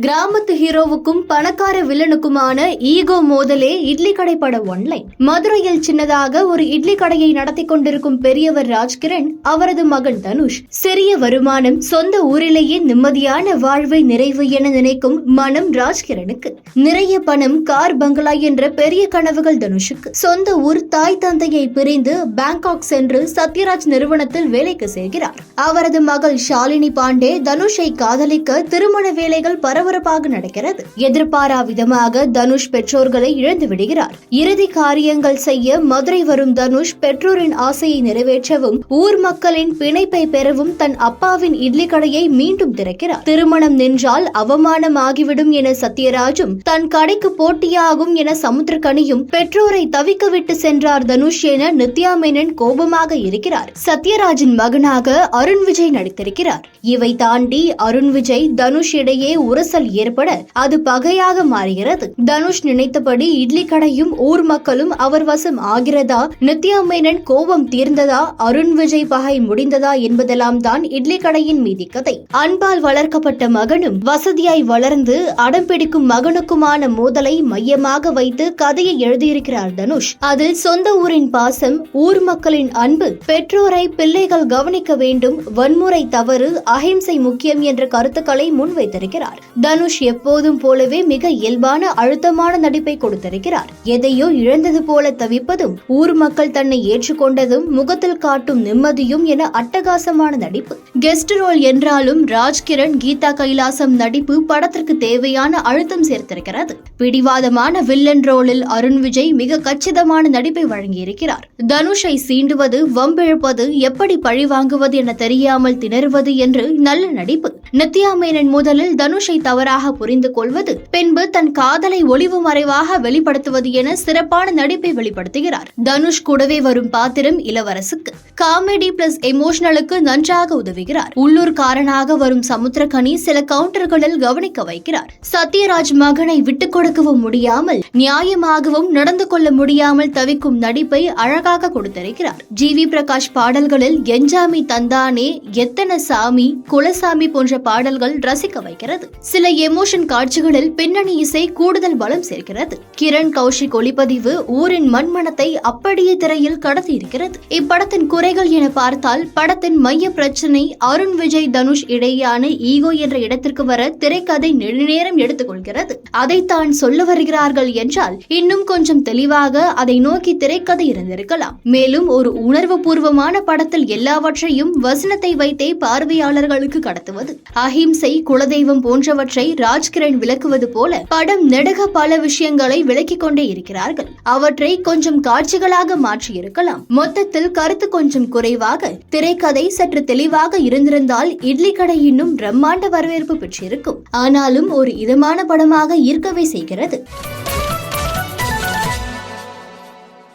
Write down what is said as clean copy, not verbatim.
கிராமத்து ஹீரோவுக்கும் பணக்கார வில்லனுக்குமான ஈகோ மோதலே இட்லி கடை பட ஒன்லைன். மதுரையில் சின்னதாக ஒரு இட்லி கடையை நடத்தி கொண்டிருக்கும் பெரியவர் ராஜ்கிரண், அவரது மகன் தனுஷ். சிறிய வருமானம், சொந்த ஊரிலேயே நிம்மதியான வாழ்வை நிறைவு என நினைக்கும் மனம் ராஜ்கிரனுக்கு. நிறைய பணம், கார், பங்களா என்ற பெரிய கனவுகள் தனுஷுக்கு. சொந்த ஊர், தாய் தந்தையை பிரிந்து பேங்காக் சென்று சத்யராஜ் நிறுவனத்தில் வேலைக்கு சேர்கிறார். அவரது மகள் ஷாலினி பாண்டே தனுஷை காதலிக்க திருமண வேலைகள் பரபரப்பாக நடக்கிறது. எதிர்பாரா விதமாக தனுஷ் பெற்றோர்களை இழந்து விடுகிறார். இறுதி காரியங்கள் செய்ய மதுரை வரும் தனுஷ் பெற்றோரின் ஆசையை நிறைவேற்றவும் ஊர் மக்களின் பிணைப்பை பெறவும் தன் அப்பாவின் இட்லி கடையை மீண்டும் திறக்கிறார். திருமணம் நின்றால் அவமானம் ஆகிவிடும் என சத்யராஜும், தன் கடைக்கு போட்டியாகும் என சமுத்திரக்கனியும் பெற்றோரை தவிக்க விட்டு சென்றார் தனுஷ் என நித்யா மேனன் கோபமாக இருக்கிறார். சத்யராஜின் மகனாக அருண் விஜய் நடித்திருக்கிறார். இவை தாண்டி அருண் விஜய் தனுஷ் இடையே உரசல் ஏற்பட அது பகையாக மாறுகிறது. தனுஷ் நினைத்தபடி இட்லி கடையும் ஊர் மக்களும் அவர் வசம் ஆகிறதா, நித்யா மேனன் கோபம் தீர்ந்ததா, அருண் விஜய் பகை முடிந்ததா என்பதெல்லாம் தான் இட்லி கடையின் மீதி கதை. அன்பால் வளர்க்கப்பட்ட மகனும் வசதியாய் வளர்ந்து அடம்பிடிக்கும் மகனுக்குமான மோதலை மையமாக வைத்து கதையை எழுதியிருக்கிறார் தனுஷ். அதில் சொந்த ஊரின் பாசம், ஊர் மக்களின் அன்பு, பெற்றோரை பிள்ளைகள் கவனிக்க வேண்டும், வன்முறை தவறு, அஹிம்சை முக்கியம் என்ற கருத்துக்களை முன்வைத்திருக்கிறார். தனுஷ் எப்போதும் போலவே மிக இயல்பான அழுத்தமான நடிப்பை கொடுத்திருக்கிறார். எதையோ இழந்தது போல தவிப்பதும், ஊர் மக்கள் தன்னை ஏற்றுக்கொண்டதும், முகத்தில் காட்டும் நிம்மதியும் என அட்டகாசமான நடிப்பு. கெஸ்ட் ரோல் என்றாலும் ராஜ்கிரண், கீதா கைலாசம் நடிப்பு படத்திற்கு தேவையான அழுத்தம் சேர்த்திருக்கிறது. பிடிவாதமான வில்லன் ரோலில் அருண் விஜய் மிக கச்சிதமான நடிப்பை வழங்கியிருக்கிறார். தனுஷை சீண்டுவது, வம்பிழுப்பது, எப்படி பழி வாங்குவது என தெரியாமல் திணறுவது என்று நல்ல நடிப்பு. நித்யா மேனன் முதலில் தனுஷை தவறாக புரிந்து கொள்வது, பின்பு தன் காதலை ஒளிவு மறைவாக வெளிப்படுத்துவது என சிறப்பான நடிப்பை வெளிப்படுத்துகிறார். தனுஷ் கூடவே வரும் பாத்திரம் இளவரசுக்கு காமெடி பிளஸ் எமோஷனலுக்கு நன்றாக உதவுகிறார். உள்ளூர்காரனாக வரும் சமுத்திரக்கனி சில கவுண்டர்களில் கவனிக்க வைக்கிறார். சத்யராஜ் மகனை விட்டுக் கொடுக்கவும் முடியாமல், நியாயமாகவும் நடந்து கொள்ள முடியாமல் தவிக்கும் நடிப்பை அழகாக கொடுத்திருக்கிறார். ஜிவி பிரகாஷ் பாடல்களில் எஞ்சாமி தந்தானே, எத்தனை சாமி, குலசாமி போன்ற பாடல்கள் ரசிக்க வைக்கிறது. சில எமோஷன் காட்சிகளில் பின்னணி இசை கூடுதல் பலம் சேர்க்கிறது. கிரண் கௌஷிக் ஒளிப்பதிவு ஊரின் மண்மணத்தை அப்படியே திரையில் கடத்தி இருக்கிறது. இப்படத்தின் குறைகள் என பார்த்தால், படத்தின் மைய பிரச்சனை அருண் விஜய் தனுஷ் இடையேயான ஈகோ என்ற இடத்திற்கு வர திரைக்கதை நெடுநேரம் எடுத்துக்கொள்கிறது. அதைத்தான் சொல்ல வருகிறார்கள் என்றால் இன்னும் கொஞ்சம் தெளிவாக அதை நோக்கி திரைக்கதை இருந்திருக்கலாம். மேலும் ஒரு உணர்வு பூர்வமான படத்தில் எல்லாவற்றையும் வசனத்தை வைத்தே பார்வையாளர்களுக்கு கடத்துவது, அஹிம்சை, குலதெய்வம் போன்றவற்றை ராஜ்கிரண் விளக்குவது போல படம் நெடுக பல விஷயங்களை விளக்கிக் கொண்டே இருக்கிறார்கள். அவற்றை கொஞ்சம் காட்சிகளாக மாற்றியிருக்கலாம். மொத்தத்தில் கருத்து கொஞ்சம் குறைவாக, திரைக்கதை சற்று தெளிவாக இருந்திருந்தால் இட்லி கடை இன்னும் பிரம்மாண்ட வரவேற்பு பெற்றிருக்கும். ஆனாலும் ஒரு இதமான படமாக ஈர்க்கவே செய்கிறது.